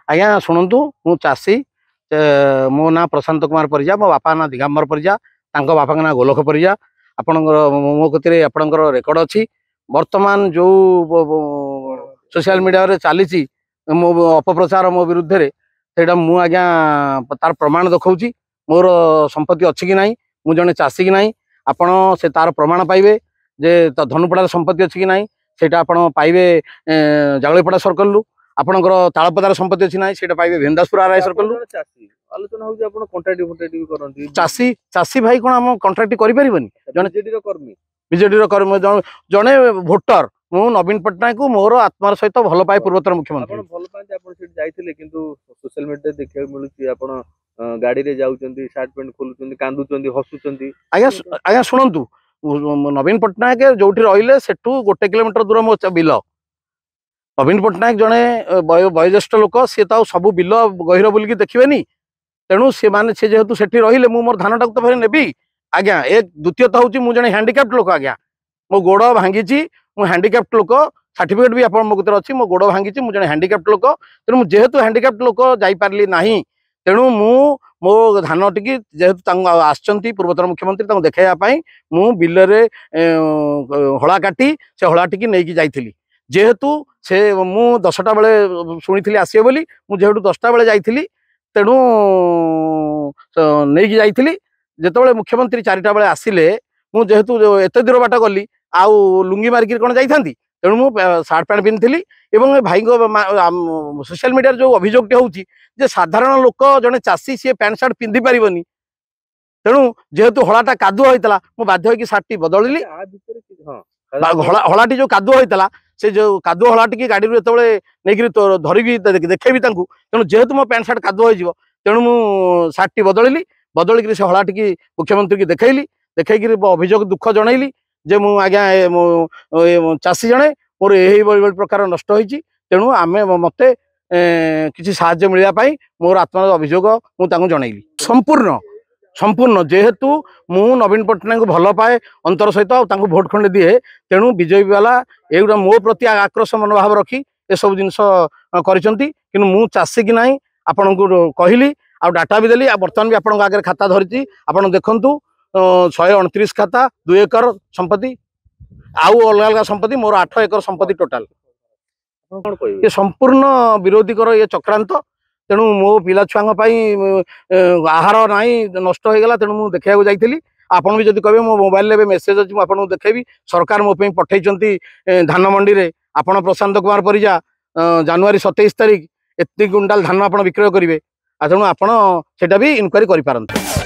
आज्ञा शुणु मु चाषी मो ना प्रशांत कुमार परिजा मो बापा ना दिगंबर परिजा तांको बापा ना गोलख परिजा आपणकर मो कतिरे आपणकर रेकर्ड अछि वर्तमान जो सोशल मीडिया रे चली मो अपप्रचार मो विरुद्ध रे सेटा मु आज्ञा तार प्रमाण देखौची मोर संपत्ति अच्छी कि नहीं मु जने चाषी कि नहीं आपण से तार प्रमाण पाइबे जे धनुपड़ा संपत्ति अच्छी कि नहीं सेटा आपण पाइबे जागलीपड़ा सर्कल रु आपणकर तालपदार संपत्ति अच्छी नहीं सेटा पाइबे भेंदासपुर आरआई सर्कल रु आलोचना होउची आपण कॉन्ट्रैक्ट फोटेटिव करंती चाषी चाषी भाई कोन हम कॉन्ट्रैक्ट करि परिबनी जने बीजेडी रो कर्मी जने वोटर मु नवीन पट्टनायक को मोर आत्मार सहित भल पाए पूर्वोत्तर मुख्यमंत्री आपण भल पाए आपण सेठ जाइथिले किंतु सोशल मीडिया देखिया मिलुची आपण गाड़ी रे जाउचंती शर्ट पैंट खोलुचंती कांदुचंती हसुचंती आज्ञा आज्ञा शुणंतु नवीन पट्टनायक जोठी रहिले सेठू 1 किलोमीटर दूर मो बिल नवीन पट्टनायक जने वयोज्येष्ठ लोक सी तो सब बिल गहिर बुलिकी देखिबेनी तेणु से माने से जेहेतु सेठी रहिले मु मोर धान टाक तो फेर नेबी आज्ञा एक द्वितीयतः होची मु जने हैंडिकैप्ड लोक आज्ञा मो गोड़ भांगीची मु हैंडिकैप्ड लोक सर्टिफिकेट भी आपण मो कतर अछि मो गोड़ भांगीची मु जने हैंडिकैप्ड लोक तेणु मु जेहेतु हैंडिकैप्ड लोक जाई पारली नाही तेणु मु मो धान टिकी जेहेतु तांग आछंती पूर्वोत्तर मुख्यमंत्री तांग देखाइया पई मु बिल रे हळा काटी से हळा टिकी नै कि जाइथिली जेहेतु से मु 10टा बेले सुनिथिली आसीए बोली मु जेहेतु 10टा बेले जाइथिली तेणु नहीं जाइथिली जेतबेले मुख्यमंत्री 4टा बेले आसिले मु जेहेतु एते दूर बाट गली आउ लुंगी मारिकी कौन जाइथांती तेणु मु सार्ट पैंट पिंधिली एवं भाई को सोशल मीडिया जो अभियोग होउची जे साधारण लोक जने चाषी सी पैंट सार्ट पिंधि पारिबनी तेणु जेहेतु हलाटा कादुआ होइतला मु बाध्य होइकी सार्ट टी बदलिली हलाटी जो कादुआ होइतला से जो कादुआ हलाटी की गाड़ी जेतबेले नेकी धरिकी देखेबी तांकू तेणु जेहेतु मो पैंट सार्ट कादुआ होइजिवो तेणु मु सार्ट टी बदलिली बदलिकी से हलाटी की मुख्यमंत्री की देखैली देखैकी अभियोग दुख जनैली जे मु आज्ञा चाषी जने मोर यही प्रकार नष्ट होइची तेणु आमे मते किसी साहाय्य मिलिया पाई मोर आत्मा अभियोग मु तांकू जनैली संपूर्ण संपूर्ण जेहेतु मु नवीन पट्टनायक को भल पाए अंतर सहित तांकू भोट खंडे दिए तेणु बीजेपी वाला एगुड़ा मो प्रति आक्रोश मनोभाव रखी ए सब जिनस करिसंती किनु मु चाषी कि नाही आपन को कहली आ डाटा भी देली बर्तमान भी आपन आगे खाता धरिची आपन देखंतु 129 खाता 2 एकर संपत्ति आउ अलग अलग संपत्ति मोर 8 एकर संपत्ति टोटाल ये संपूर्ण विरोधी कर ये चक्रांत तेणु मो पिला छुआ आहार नाई नष्ट हो गला तेणु मु देखा जाइली आपन भी जदि कहबे मो मोबाइल रे मेसेज अछि आपन देखेबी सरकार मो पे पठैचंती धान मंडी रे आपन प्रशांत कुमार परिजा जनवरी 27 तारिख एति क्विंटाल धान आपन विक्रय करिवे तेणु आपन सेटा भी इनक्वारी करि पारंते।